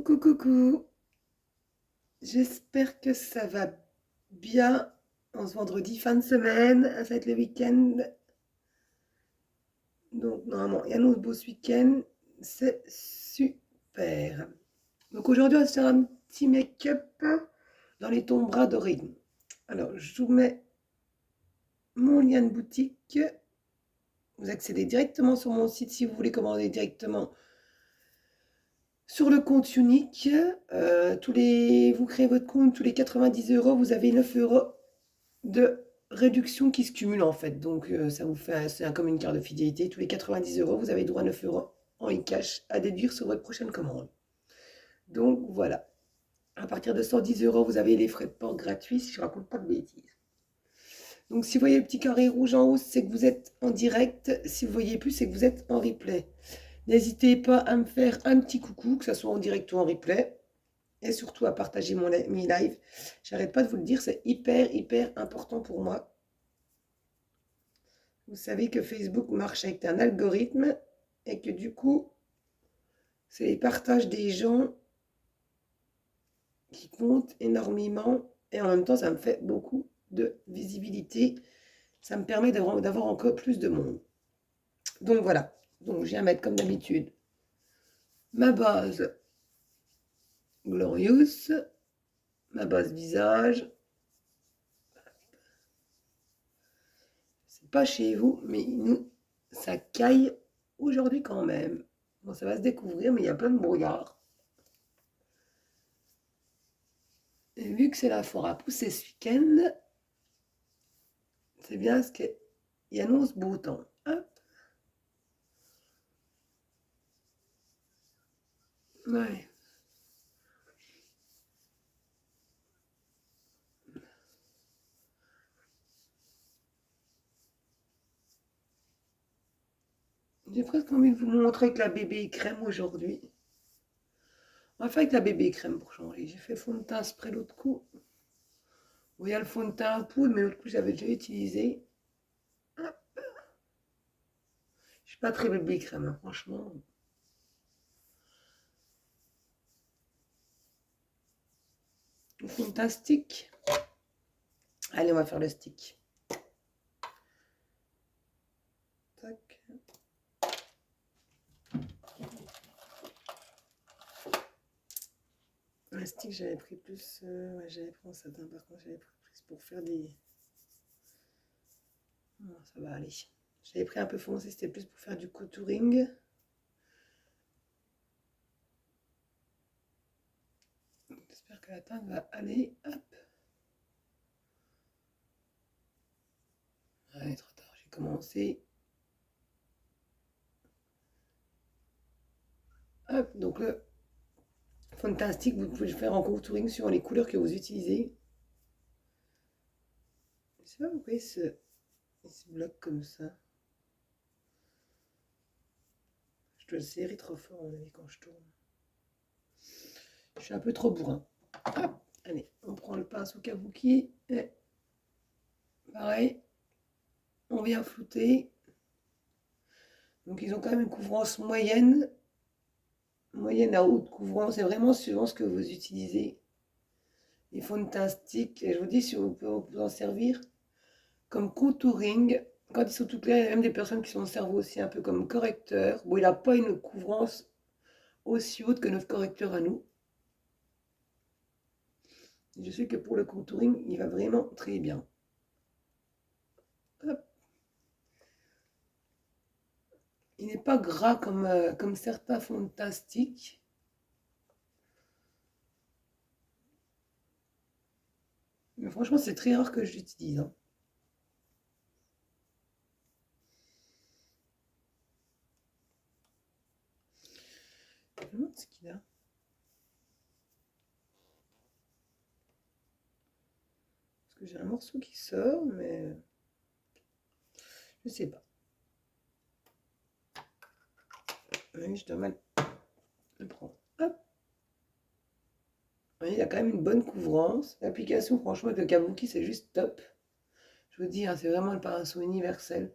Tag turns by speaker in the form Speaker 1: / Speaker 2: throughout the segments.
Speaker 1: Coucou, coucou. J'espère que ça va bien en ce vendredi fin de semaine. Ça va être le week-end. Donc, normalement, il y a un beau ce week-end. C'est super. Donc, aujourd'hui, on va se faire un petit make-up dans les tons bras dorés. Alors, je vous mets mon lien de boutique. Vous accédez directement sur mon site si vous voulez commander directement sur le compte unique. Vous créez votre compte, tous les 90 euros, vous avez 9 euros de réduction qui se cumule en fait. Donc ça vous fait, c'est comme une carte de fidélité. Tous les 90 euros, vous avez droit à 9 euros en e-cash à déduire sur votre prochaine commande. Donc voilà. À partir de 110 euros, vous avez les frais de port gratuits si je raconte pas de bêtises. Donc si vous voyez le petit carré rouge en haut, c'est que vous êtes en direct. Si vous voyez plus, c'est que vous êtes en replay. N'hésitez pas à me faire un petit coucou, que ce soit en direct ou en replay. Et surtout à partager mes lives. J'arrête pas de vous le dire, c'est hyper important pour moi. Vous savez que Facebook marche avec un algorithme et que du coup, c'est les partages des gens qui comptent énormément et en même temps, ça me fait beaucoup de visibilité. Ça me permet d'avoir encore plus de monde. Donc voilà, donc je viens mettre comme d'habitude ma base Glorious, ma base visage. C'est pas chez vous, mais nous, ça caille aujourd'hui quand même. Bon, ça va se découvrir, mais il y a plein de brouillard. Et vu que c'est la foire à pousser ce week-end, c'est bien ce qu'il annonce beau temps. Hop. Ouais. J'ai presque envie de vous montrer que la bébé crème aujourd'hui. On va faire avec la bébé crème pour changer. J'ai fait fond de teint spray l'autre coup. Bon, il y a le fond de teint à poudre, mais l'autre coup j'avais déjà utilisé. Hop. Je suis pas très bébé crème, hein, franchement. Le fond de teint stick. Allez, on va faire le stick. Tac. Le stick, j'avais pris plus. Ouais, j'avais pris en satin, par contre, j'avais pris plus pour faire des. Non, ça va aller. J'avais pris un peu foncé, c'était plus pour faire du contouring. J'espère que la teinte va aller. Hop. Allez, trop tard, j'ai commencé. Hop, donc le fond de teint stick, vous pouvez le faire en contouring sur les couleurs que vous utilisez. Je sais pas pourquoi il se bloque comme ça. Je dois le serrer trop fort, à mon avis, quand je tourne. Je suis un peu trop bourrin. Hop, allez, on prend le pinceau kabuki. Et pareil, on vient flouter. Donc ils ont quand même une couvrance moyenne. Moyenne à haute couvrance, c'est vraiment suivant ce que vous utilisez. Les fonds de teint stick, et je vous dis si vous pouvez vous en servir comme contouring. Quand ils sont tout clairs, il y a même des personnes qui s'en servent aussi un peu comme correcteur. Bon, il n'a pas une couvrance aussi haute que notre correcteur à nous. Je sais que pour le contouring, il va vraiment très bien. Hop. Il n'est pas gras comme certains fonds de teint stick. Mais franchement, c'est très rare que je l'utilise. Hein. Je me demande ce qu'il a. Parce que j'ai un morceau qui sort, mais je sais pas. Oui, je dois mal le prendre. Hop. Oui, il y a quand même une bonne couvrance. L'application, franchement, avec le kabuki, c'est juste top. Je vous dis, hein, c'est vraiment le pinceau universel.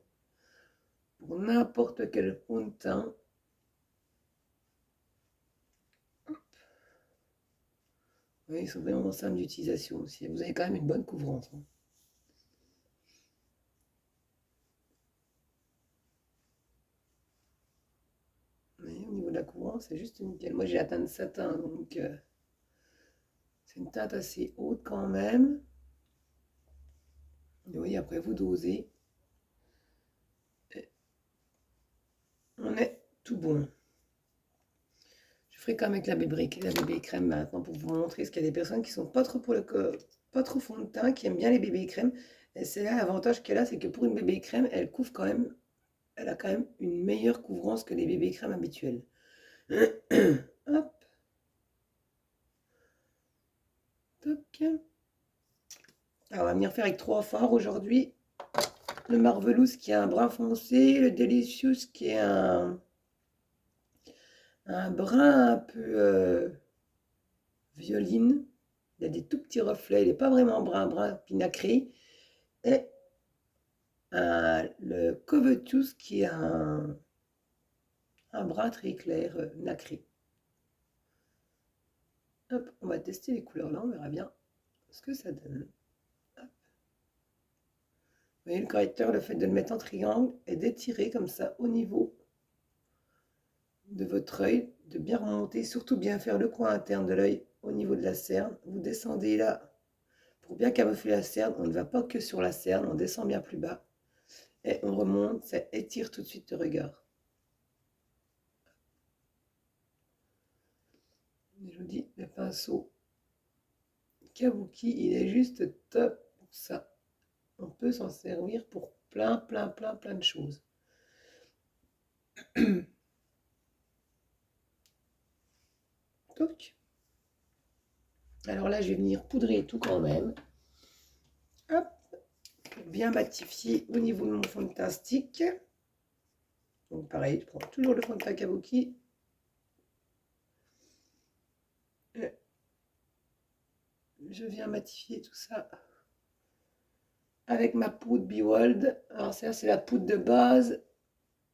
Speaker 1: Pour n'importe quel fond de teint. Hop. Oui, ils sont vraiment simples d'utilisation aussi. Vous avez quand même une bonne couvrance, hein. Mais au niveau de la couvrance, c'est juste nickel. Moi, j'ai la teinte satin, donc c'est une teinte assez haute quand même. Et oui, après, vous dosez. Et on est tout bon. Je ferai comme avec la bébé crème maintenant pour vous montrer, parce qu'il y a des personnes qui sont pas trop pour pas trop fond de teint, qui aiment bien les bébés crèmes. Et c'est là l'avantage qu'elle a, c'est que pour une bébé crème, elle couvre quand même, elle a quand même une meilleure couvrance que les bébés crèmes habituelles. Hop, toc. Alors, on va venir faire avec 3 fards aujourd'hui. Le Marvelous qui est un brun foncé, le Delicious qui est un brun un peu violine. Il a des tout petits reflets, il n'est pas vraiment brun pinacré. Et le Covetous qui est un brun très clair nacré. Hop, on va tester les couleurs là, on verra bien ce que ça donne. Hop. Vous voyez le correcteur, le fait de le mettre en triangle et d'étirer comme ça au niveau de votre œil, de bien remonter, surtout bien faire le coin interne de l'œil au niveau de la cerne. Vous descendez là pour bien camoufler la cerne. On ne va pas que sur la cerne, on descend bien plus bas et on remonte, ça étire tout de suite le regard. Je vous dis, le pinceau Kabuki, il est juste top pour ça. On peut s'en servir pour plein de choses. Donc, alors là, je vais venir poudrer tout quand même. Hop, pour bien matifier au niveau de mon fond de teint stick. Donc pareil, je prends toujours le fond de teint Kabuki. Je viens matifier tout ça avec ma poudre Bewold. Alors ça, c'est la poudre de base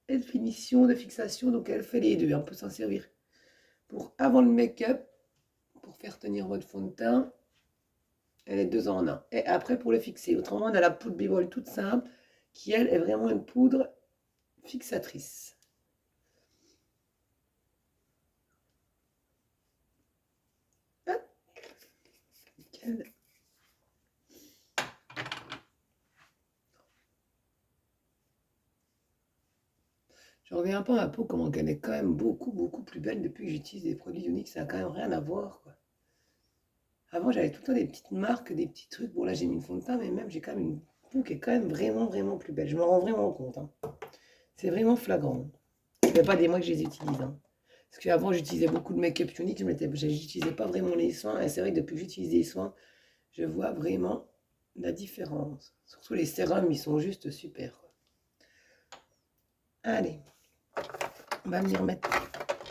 Speaker 1: et de finition, de fixation. Donc elle fait les deux. On peut s'en servir pour avant le make-up, pour faire tenir votre fond de teint. Elle est 2 en 1. Et après pour le fixer. Autrement, on a la poudre Bewold toute simple qui, elle, est vraiment une poudre fixatrice. Hop. Nickel. Je reviens pas à ma peau, comment qu'elle est quand même beaucoup plus belle depuis que j'utilise des produits uniques. Ça n'a quand même rien à voir, quoi. Avant, j'avais tout le temps des petites marques, des petits trucs. Bon, là, j'ai mis une fond de teint, mais même, j'ai quand même une peau qui est quand même vraiment plus belle. Je me rends vraiment compte, hein. C'est vraiment flagrant. Ça fait pas des mois que je les utilise, hein. Parce qu'avant, j'utilisais beaucoup de make-up unique, je n'utilisais pas vraiment les soins. Et c'est vrai que depuis que j'utilise des soins, je vois vraiment la différence. Surtout les sérums, ils sont juste super, quoi. Allez, on va venir mettre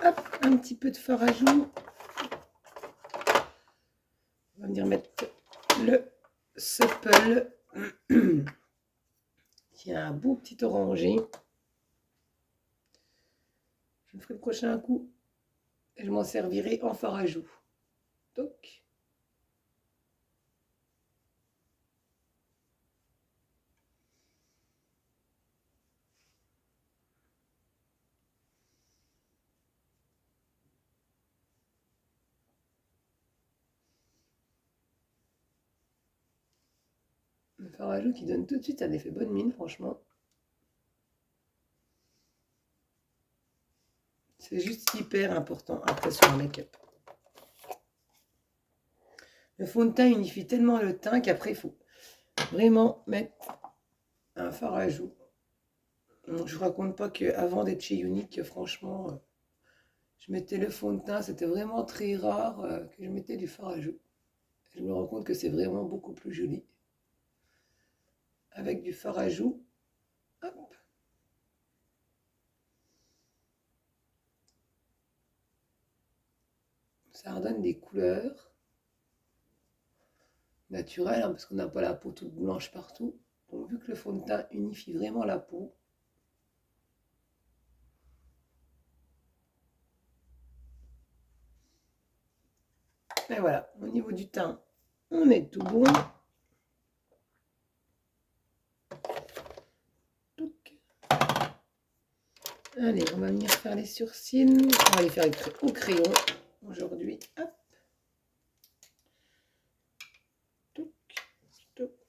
Speaker 1: hop, un petit peu de fard à joues. On va venir mettre le Supple qui a un beau petit orangé. Je me ferai le prochain coup et je m'en servirai en fard à joues. Donc, le fard à joues qui donne tout de suite un effet bonne mine, franchement. C'est juste hyper important après sur un make-up. Le fond de teint unifie tellement le teint qu'après, il faut vraiment mettre un fard à joues. Donc, je ne vous raconte pas qu'avant d'être chez Unique, franchement, je mettais le fond de teint. C'était vraiment très rare que je mettais du fard à joues. Je me rends compte que c'est vraiment beaucoup plus joli. Avec du fard à joues. Hop. Ça redonne des couleurs naturelles, hein, parce qu'on n'a pas la peau toute blanche partout. Donc vu que le fond de teint unifie vraiment la peau, Et voilà, au niveau du teint, on est tout bon. Allez, on va venir faire les sourcils. On va les faire au crayon aujourd'hui. Hop.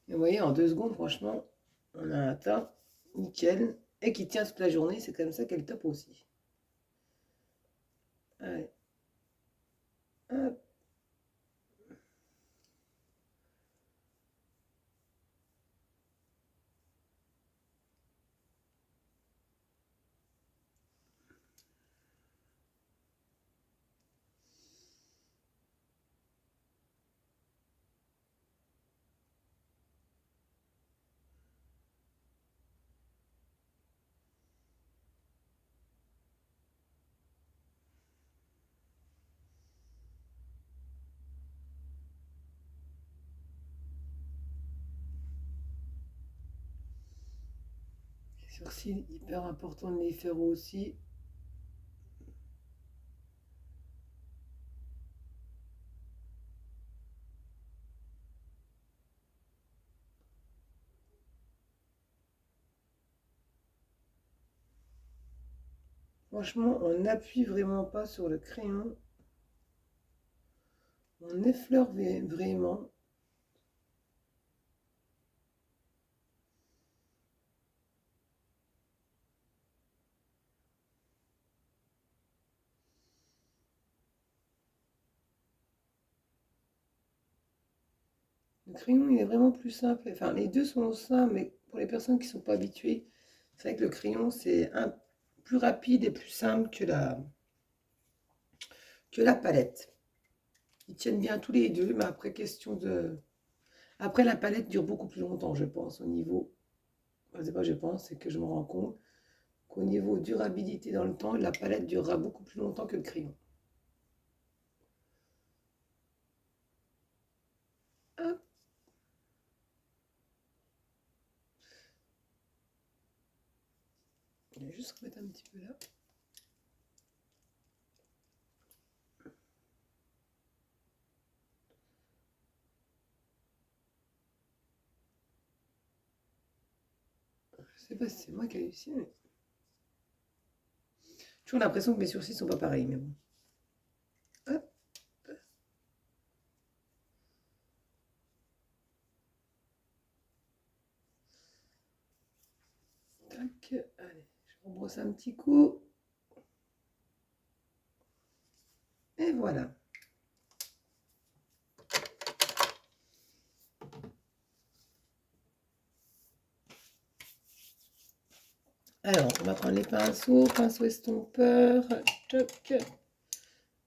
Speaker 1: Et vous voyez, en 2 secondes, franchement, on a un teint nickel et qui tient toute la journée. C'est comme ça qu'elle top aussi. Allez. Hop. Les sourcils, hyper important de les faire aussi. Franchement, on n'appuie vraiment pas sur le crayon. On effleure vraiment. Le crayon, il est vraiment plus simple. Enfin, les deux sont simples, mais pour les personnes qui ne sont pas habituées, c'est vrai que le crayon, c'est plus rapide et plus simple que la palette. Ils tiennent bien tous les deux, mais après, question de... Après, la palette dure beaucoup plus longtemps, je pense, au niveau... Enfin, c'est pas je pense, c'est que je me rends compte qu'au niveau durabilité dans le temps, la palette durera beaucoup plus longtemps que le crayon. Hop. Je vais juste remettre un petit peu là. Je sais pas si c'est moi qui ai réussi, mais... J'ai toujours l'impression que mes sourcils sont pas pareils, mais bon. Hop. Tac. Allez, je rebrosse un petit coup. Et voilà. Alors, on va prendre les pinceaux estompeurs. Toc.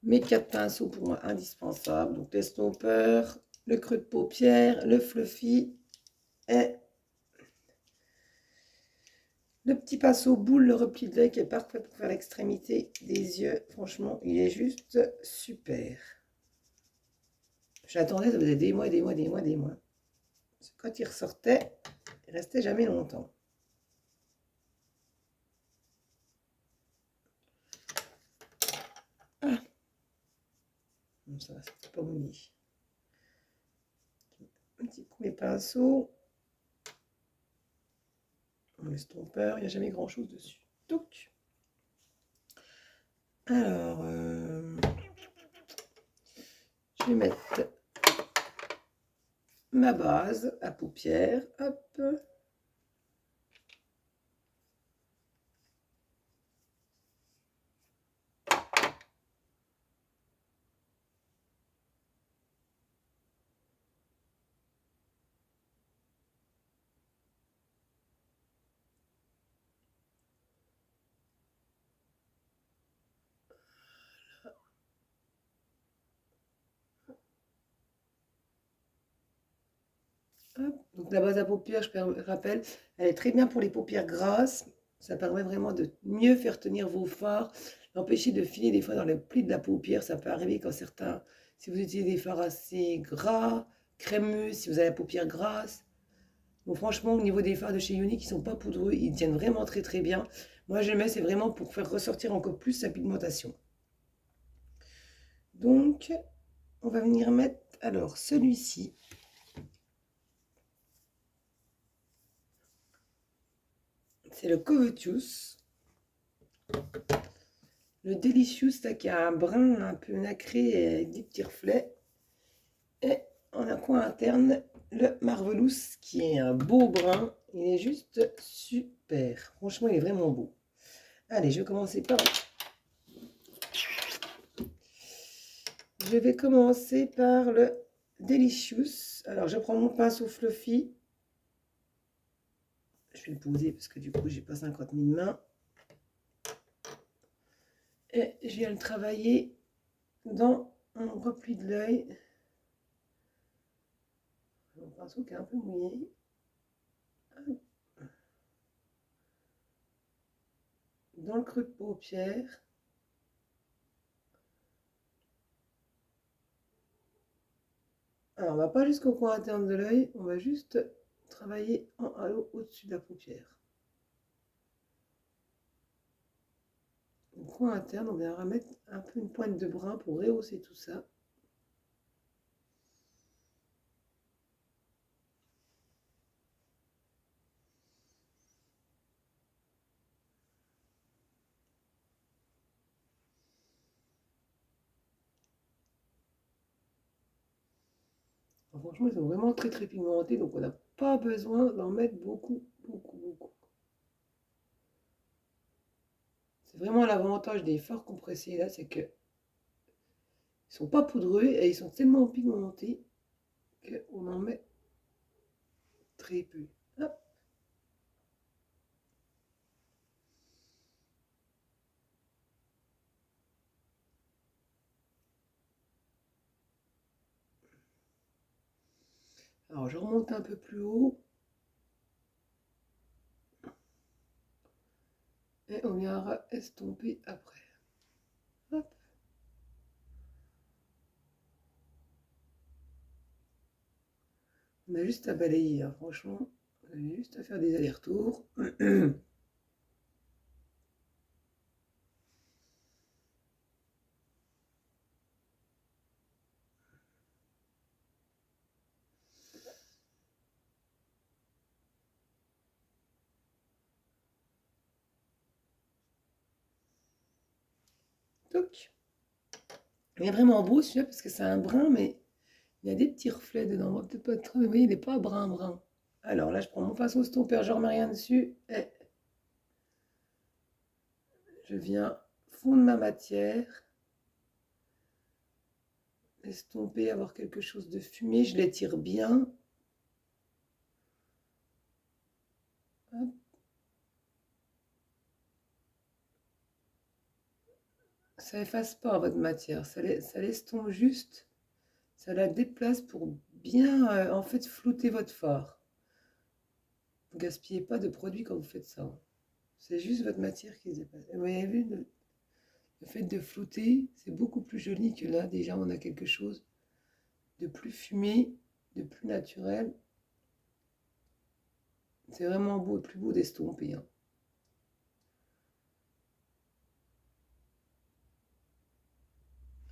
Speaker 1: Mes 4 pinceaux pour moi indispensables. Donc l'estompeur, le creux de paupière, le fluffy et le petit pinceau boule, le repli de l'œil qui est parfait pour faire l'extrémité des yeux. Franchement, il est juste super. J'attendais, ça faisait des mois, des mois, des mois, des mois. Parce que quand il ressortait, il restait jamais longtemps. Ah. Bon, ça va, c'est pas mouillé. Un petit coup mes pinceaux. L'estompeur, il n'y a jamais grand chose dessus. Donc, alors, je vais mettre ma base à paupières. Hop. Hop. Donc la base à paupières, je rappelle, elle est très bien pour les paupières grasses. Ça permet vraiment de mieux faire tenir vos fards, d'empêcher de filer des fois dans le pli de la paupière. Ça peut arriver quand certains, si vous utilisez des fards assez gras, crémeux, si vous avez la paupière grasse. Bon, franchement, au niveau des fards de chez Younique, ils sont pas poudreux, ils tiennent vraiment très très bien. Moi, je le mets, c'est vraiment pour faire ressortir encore plus sa pigmentation. Donc, on va venir mettre alors celui-ci. C'est le Covetous. Le Delicious, là, qui a un brin un peu nacré avec des petits reflets. Et en un coin interne, le Marvelous, qui est un beau brun. Il est juste super. Franchement, il est vraiment beau. Allez, je vais commencer par... Je vais commencer par le Delicious. Alors, je prends mon pinceau Fluffy. Je vais le poser parce que du coup, j'ai pas 50 000 mains. Et je viens le travailler dans mon repli de l'œil. Mon pinceau qui est un peu mouillé. Dans le creux de paupière. Alors, on va pas jusqu'au coin interne de l'œil, on va juste travailler en halo au-dessus de la paupière. Au coin interne, on viendra mettre un peu une pointe de brun pour rehausser tout ça. Alors, franchement, ils sont vraiment très très pigmentés, donc on n'a pas besoin d'en mettre beaucoup. C'est vraiment l'avantage des fards compressés là, c'est que ils sont pas poudreux et ils sont tellement pigmentés qu'on en met très peu. Hop. Alors je remonte un peu plus haut. Et on viendra estomper après. Hop. On a juste à balayer, hein, franchement. On a juste à faire des allers-retours. Toc. Il est vraiment beau celui-là parce que c'est un brun, mais il y a des petits reflets dedans. On va peut-être pas trop, mais oui, il n'est pas brun. Alors là, je prends mon pinceau stompeur, je remets rien dessus. Et je viens fondre ma matière. Estomper, avoir quelque chose de fumé. Je l'étire bien. Hop. Ça efface pas votre matière. Ça l'estompe juste. Ça la déplace pour bien en fait flouter votre fard. Vous ne gaspillez pas de produits quand vous faites ça. C'est juste votre matière qui se déplace. Et vous avez vu, le fait de flouter, c'est beaucoup plus joli que là. Déjà, on a quelque chose de plus fumé, de plus naturel. C'est vraiment beau, plus beau d'estomper. Hein.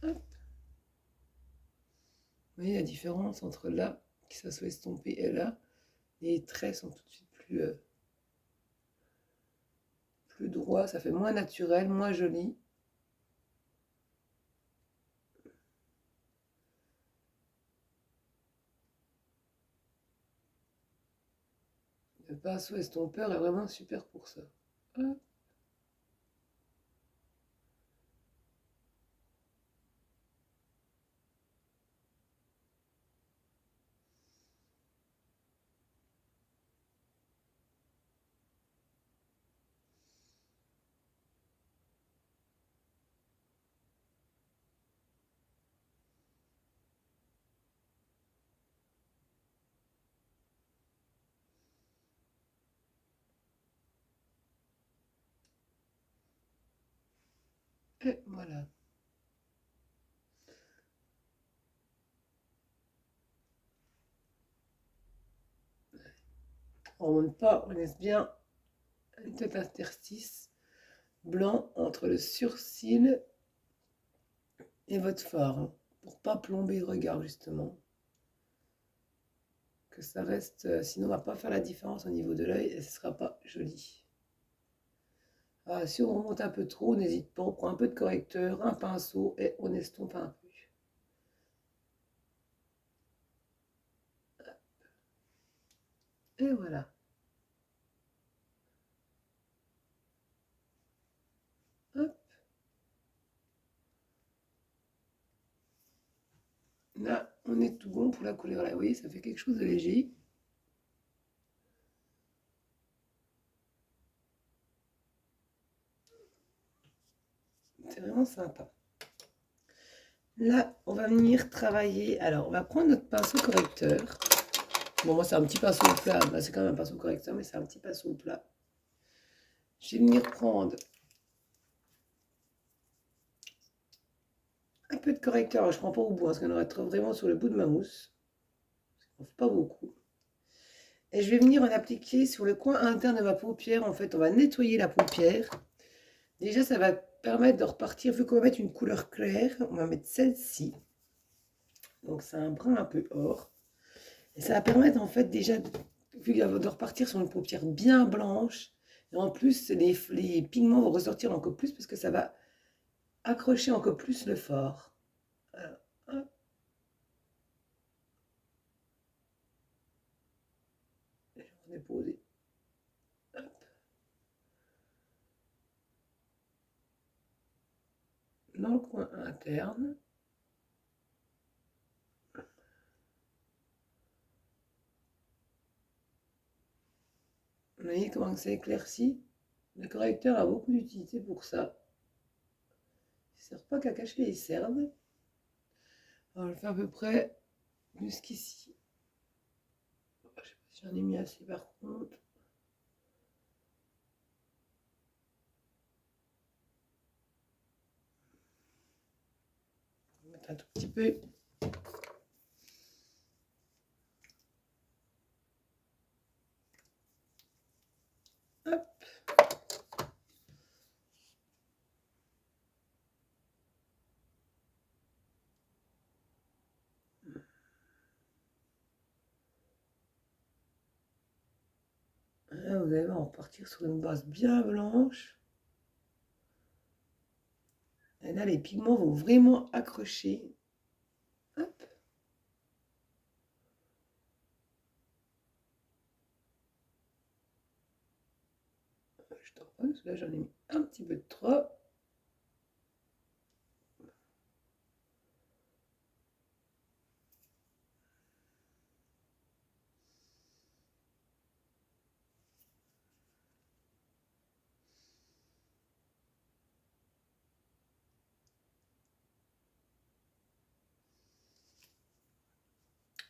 Speaker 1: Hop. Vous voyez la différence entre là, que ça soit estompé, et là. Les traits sont tout de suite plus droits. Ça fait moins naturel, moins joli. Le pinceau estompeur est vraiment super pour ça. Hop. Et voilà. On ne monte pas, on laisse bien un petit interstice blanc entre le sourcil et votre fard. Hein, pour pas plomber le regard justement. Que ça reste, sinon on va pas faire la différence au niveau de l'œil et ce sera pas joli. Ah, si on remonte un peu trop, n'hésite pas, on prend un peu de correcteur, un pinceau et on estompe un peu. Et voilà. Hop. Là, on est tout bon pour la couleur. Là, vous voyez, ça fait quelque chose de léger. C'est vraiment sympa. Là, on va venir travailler. Alors, on va prendre notre pinceau correcteur. Bon, moi, c'est un petit pinceau plat. Bah, c'est quand même un pinceau correcteur, mais c'est un petit pinceau plat. Je vais venir prendre un peu de correcteur. Alors, je ne prends pas au bout, parce qu'on aurait vraiment sur le bout de ma mousse. On ne fait pas beaucoup. Et je vais venir en appliquer sur le coin interne de ma paupière. En fait, on va nettoyer la paupière. Déjà, ça va permettre de repartir. Vu qu'on va mettre une couleur claire, on va mettre celle-ci. Donc, c'est un brun un peu or. Et ça va permettre, en fait, déjà, vu de repartir sur une paupière bien blanche. Et en plus, les pigments vont ressortir encore plus parce que ça va accrocher encore plus le fard. Alors, hop. Je vais déposer. Hop. Dans le coin interne. Vous voyez comment c'est éclairci? Le correcteur a beaucoup d'utilité pour ça. Il ne sert pas qu'à cacher les cernes. Alors, je le fais à peu près jusqu'ici. Je ne sais pas si j'en ai mis assez par contre. Je vais mettre un tout petit peu. Hop. Là, vous allez voir, on va repartir sur une base bien blanche. Et là, les pigments vont vraiment accrocher. Hop. Je t'en passe, là j'en ai mis un petit peu de trop.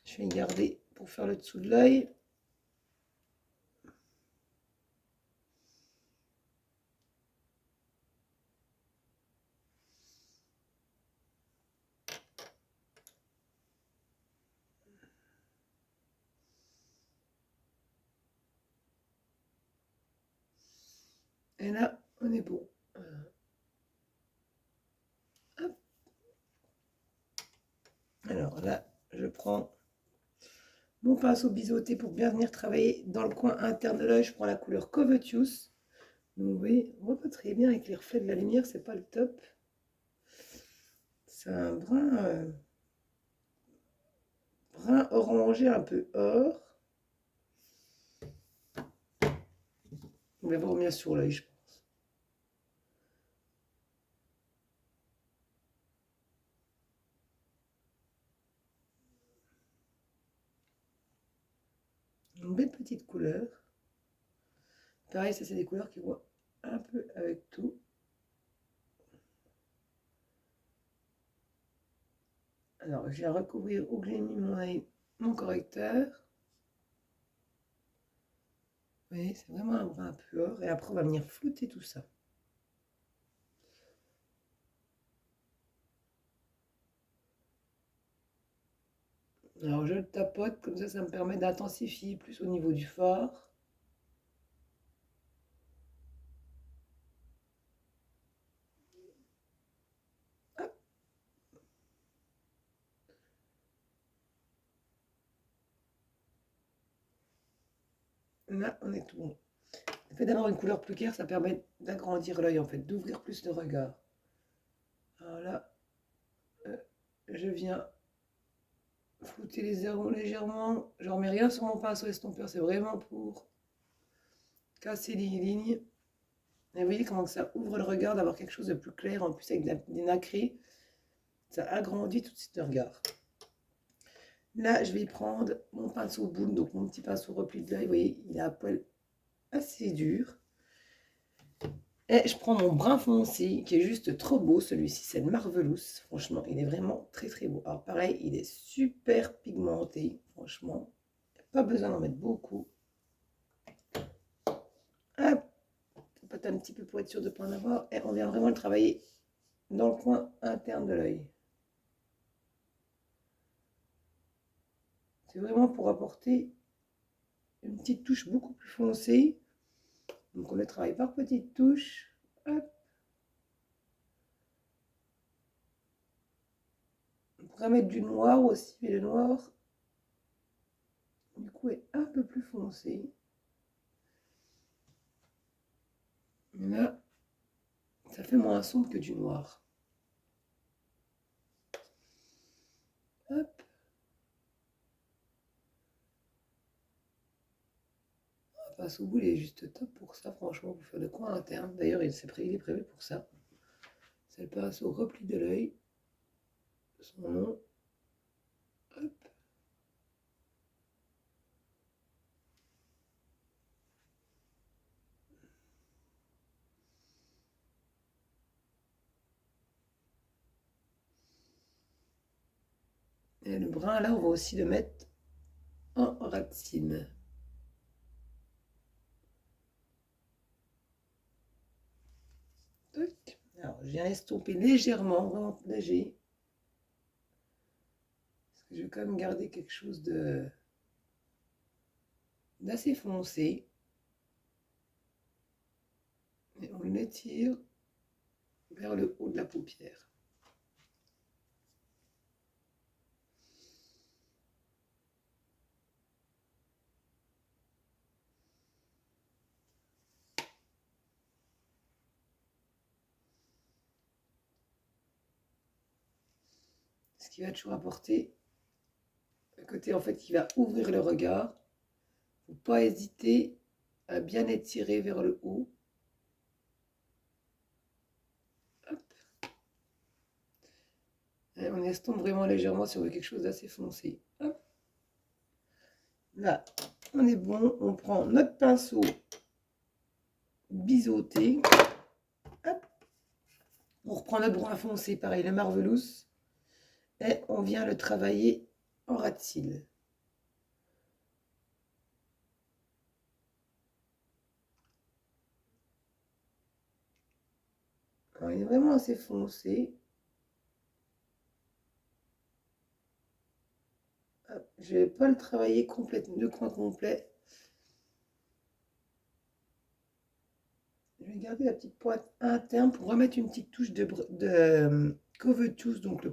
Speaker 1: Je vais garder pour faire le dessous de l'œil. Et là, on est bon. Hop. Alors là, je prends mon pinceau biseauté pour bien venir travailler dans le coin interne de l'œil. Je prends la couleur Covetous. Donc vous voyez, on voit pas très bien avec les reflets de la lumière, c'est pas le top. C'est un brun orangé un peu or. On va voir mieux sur l'œil, je pense. Une belle petite couleur. Pareil, ça c'est des couleurs qui vont un peu avec tout. Alors, je vais recouvrir où j'ai mis mon correcteur. Vous voyez, c'est vraiment un brun un peu or. Et après, on va venir flouter tout ça. Alors, je le tapote, comme ça me permet d'intensifier plus au niveau du fard. Hop. Là, on est tout bon. Le fait d'avoir une couleur plus claire, ça permet d'agrandir l'œil, en fait, d'ouvrir plus le regard. Alors là, je viens flouter les airs légèrement. Je remets rien sur mon pinceau estompeur, c'est vraiment pour casser les lignes. Et vous voyez comment ça ouvre le regard d'avoir quelque chose de plus clair, en plus avec des nacrés. Ça agrandit tout de suite le regard. Là, je vais prendre mon pinceau boule, donc mon petit pinceau repli de l'œil. Vous voyez, il a un poil assez dur. Et je prends mon brun foncé, qui est juste trop beau. Celui-ci, c'est le Marvelous. Franchement, il est vraiment très très beau. Alors pareil, il est super pigmenté. Franchement, il n'y a pas besoin d'en mettre beaucoup. Hop, tapote un petit peu pour être sûr de ne pas en avoir. Et on vient vraiment le travailler dans le coin interne de l'œil. C'est vraiment pour apporter une petite touche beaucoup plus foncée. Donc on le travaille par petites touches. Hop. On pourrait mettre du noir aussi, mais le noir, du coup, est un peu plus foncé. Mais là, ça fait moins sombre que du noir. Hop. Le pinceau boule est juste top pour ça, franchement, pour faire le coin interne. D'ailleurs, il est prévu pour ça. C'est le pinceau repli de l'œil. Son nom. Hop. Et le brun, là, on va aussi le mettre en ras de cils. Alors, je viens estomper légèrement, vraiment léger. Parce que je vais quand même garder quelque chose d'assez foncé. Et on l'étire vers le haut de la paupière. Ce qui va toujours apporter le côté en fait qui va ouvrir le regard. Il ne faut pas hésiter à bien étirer vers le haut. Hop. Et on estompe vraiment légèrement si on veut quelque chose d'assez foncé. Hop. Là, on est bon. On prend notre pinceau biseauté. Hop. On reprend notre brun foncé, pareil, le Marvelous. Et on vient le travailler en ras de cils. Alors, il est vraiment assez foncé. Hop. Je ne vais pas le travailler complètement, le coin complet. Je vais garder la petite pointe interne pour remettre une petite touche de Covetous, donc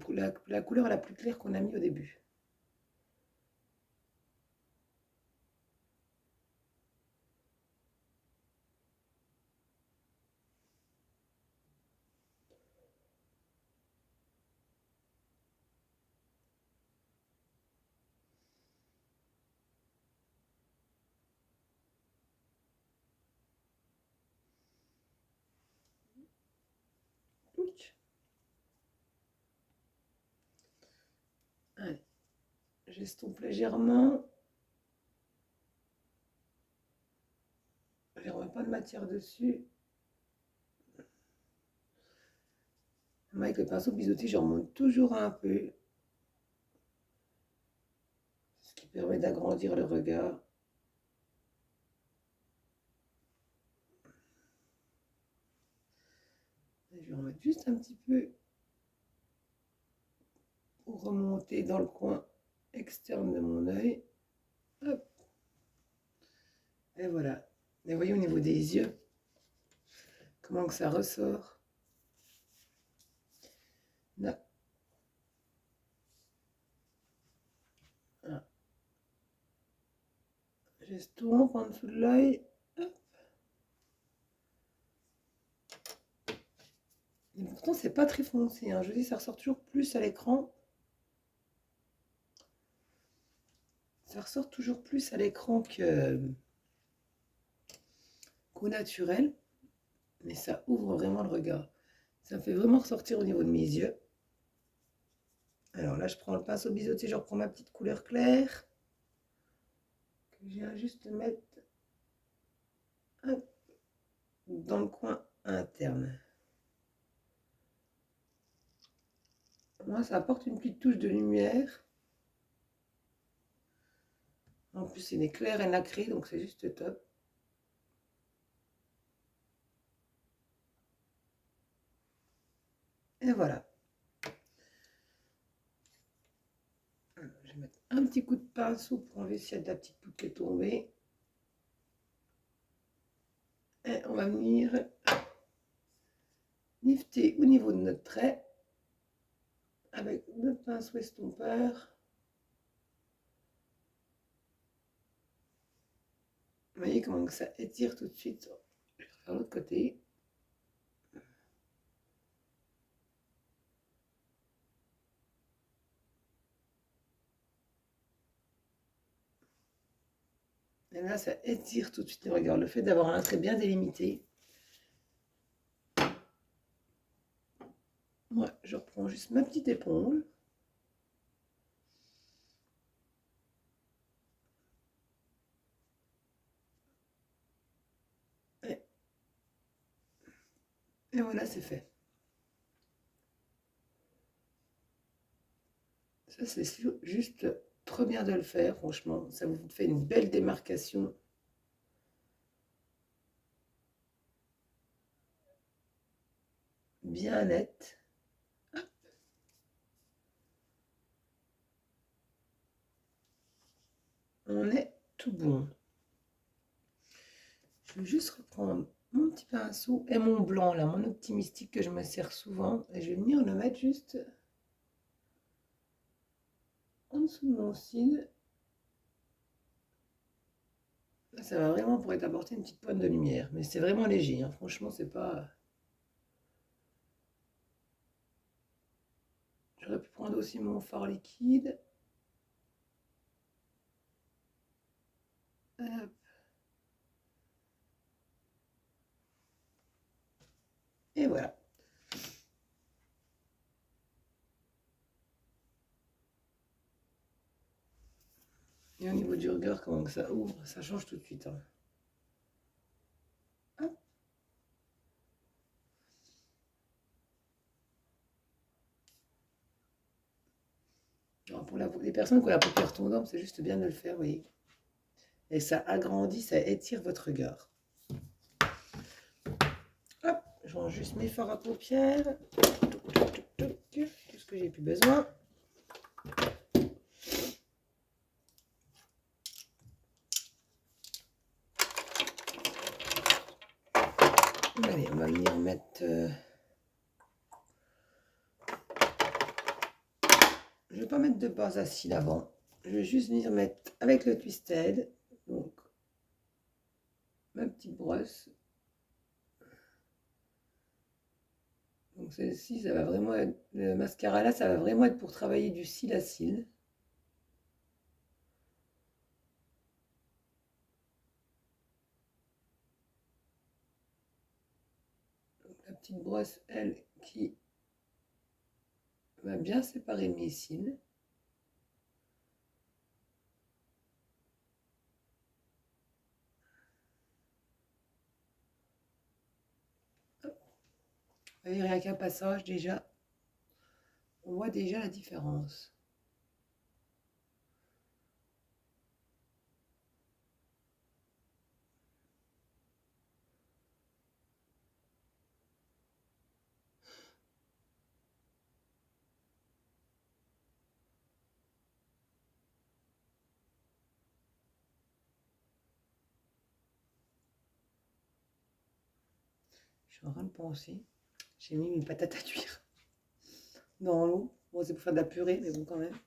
Speaker 1: la couleur la plus claire qu'on a mis au début. Allez, j'estompe légèrement. Je ne remets pas de matière dessus. Avec le pinceau biseauté, je remonte toujours un peu. Ce qui permet d'agrandir le regard. Et je vais en mettre juste un petit peu pour remonter dans le coin externe de mon œil. Hop. Et voilà. Et vous voyez au niveau des yeux, comment que ça ressort. Là. J'estompe en dessous de l'œil. Et pourtant, c'est pas très foncé, hein. Je vous dis, ça ressort toujours plus à l'écran. Ça ressort toujours plus à l'écran qu'au naturel. Mais ça ouvre vraiment le regard. Ça me fait vraiment ressortir au niveau de mes yeux. Alors là, je prends le pinceau biseauté, je reprends ma petite couleur claire. Que je viens juste mettre dans le coin interne. Moi, ça apporte une petite touche de lumière. En plus, c'est clair et nacré, donc c'est juste top. Et voilà. Alors, je vais mettre un petit coup de pinceau pour enlever s'il y a de la petite poudre qui est tombée. Et on va venir lifter au niveau de notre trait avec notre pinceau estompeur. Vous voyez comment ça étire tout de suite. Je vais faire l'autre côté. Et là, ça étire tout de suite. Regarde, le fait d'avoir un trait bien délimité. Moi, je reprends juste ma petite éponge. Et voilà, c'est fait. Ça, c'est juste trop bien de le faire, franchement. Ça vous fait une belle démarcation. Bien nette. On est tout bon. Je vais juste reprendre mon petit pinceau et mon blanc, là, mon optimistique que je me sers souvent. Et je vais venir le mettre juste en dessous de mon cil. Là, ça va vraiment pour apporter une petite pointe de lumière. Mais c'est vraiment léger, hein. Franchement, c'est pas... J'aurais pu prendre aussi mon fard liquide. Hop. Et voilà. Et au niveau du regard, comment ça ouvre, ça change tout de suite, hein. Alors pour les personnes qui ont la paupière tombante, c'est juste bien de le faire, vous voyez. Et ça agrandit, ça étire votre regard. Hop, je range juste mes fards à paupières. Tout ce que j'ai plus besoin. Allez, on va venir mettre... Je ne vais pas mettre de base à cils avant. Je vais juste venir mettre avec le Twisted. Donc, ma petite brosse. Donc celle-ci, ça va vraiment être... Le mascara là, ça va vraiment être pour travailler du cil à cil. Donc, la petite brosse, elle, qui va bien séparer mes cils. Vous voyez, rien qu'un passage déjà, on voit déjà la différence. Je suis en train de penser, j'ai mis une patate à cuire dans l'eau. Bon, c'est pour faire de la purée, mais bon, quand même.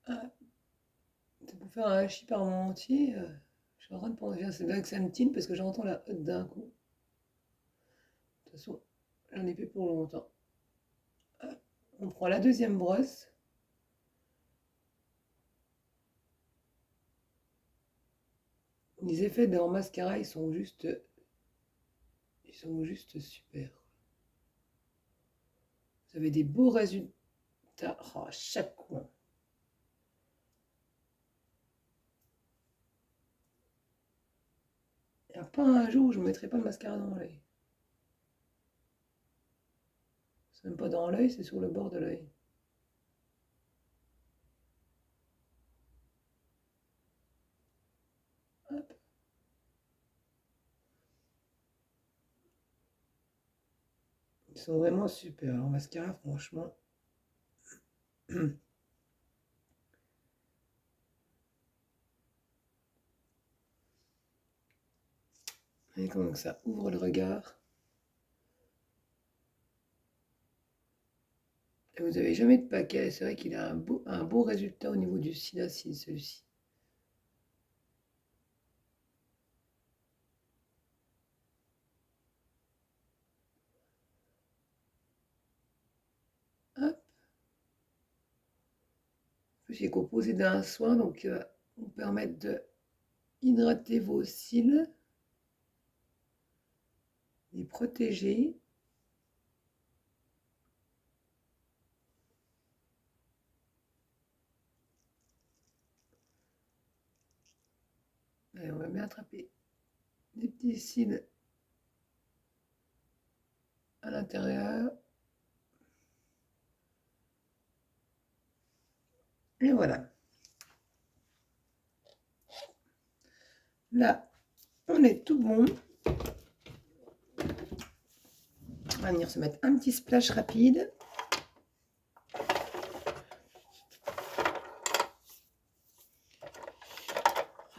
Speaker 1: Ah, c'est pour pour faire un hachis parmentier, je suis en train de penser, c'est bien que ça me tine parce que j'entends la hotte d'un coup. De toute façon, j'en ai fait pour longtemps. Hop, on prend la deuxième brosse. Les effets de en mascara, ils sont juste super. Vous avez des beaux résultats à chaque coin. Il n'y a pas un jour où je ne mettrai pas le mascara dans l'œil. C'est même pas dans l'œil, c'est sur le bord de l'œil. Hop. Ils sont vraiment super. En mascara, franchement. Et comme ça ouvre le regard. Et vous n'avez jamais de paquet. C'est vrai qu'il a un beau résultat au niveau du cils acide, celui-ci. Hop. En plus, il est composé d'un soin, donc il va vous permettre de hydrater vos cils, les protéger. Allez, on va bien attraper des petits cils à l'intérieur. Et voilà. Là, on est tout bon. On va venir se mettre un petit splash rapide.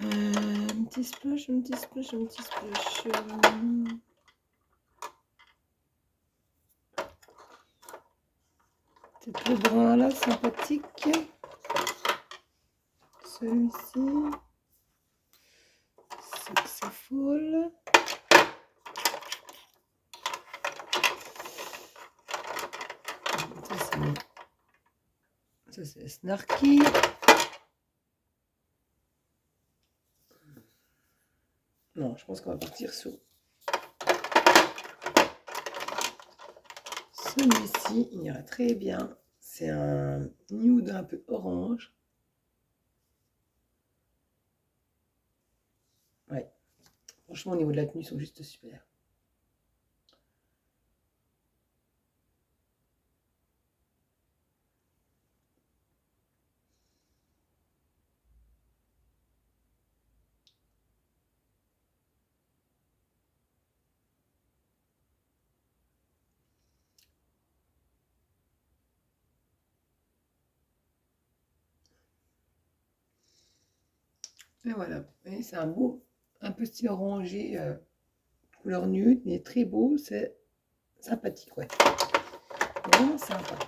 Speaker 1: Un petit splash, un petit splash, un petit splash. Peut-être le brun là, sympathique. Celui-ci. Successful. Ça c'est Snarky. Non, je pense qu'on va partir sur celui-ci. Il ira très bien. C'est un nude un peu orange. Ouais. Franchement, au niveau de la tenue, ils sont juste super. Et voilà. Et c'est un beau, un peu style orangé, couleur nude, mais très beau. C'est sympathique, ouais. Vraiment sympa.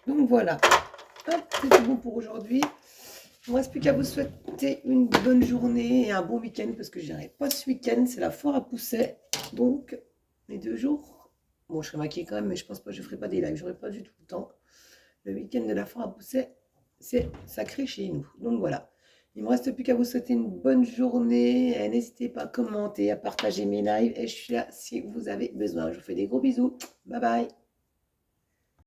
Speaker 1: Donc voilà. C'est tout bon pour aujourd'hui. Il ne me reste plus qu'à vous souhaiter une bonne journée et un bon week-end parce que je n'irai pas ce week-end. C'est la foire à Pousset. Donc, les 2 jours. Bon, je serai maquillée quand même, mais je pense pas que je ne ferai pas des lives. Je n'aurai pas du tout le temps. Le week-end de la foire à Pousset, c'est sacré chez nous. Donc voilà. Il ne me reste plus qu'à vous souhaiter une bonne journée. N'hésitez pas à commenter, à partager mes lives. Et je suis là si vous avez besoin. Je vous fais des gros bisous. Bye bye.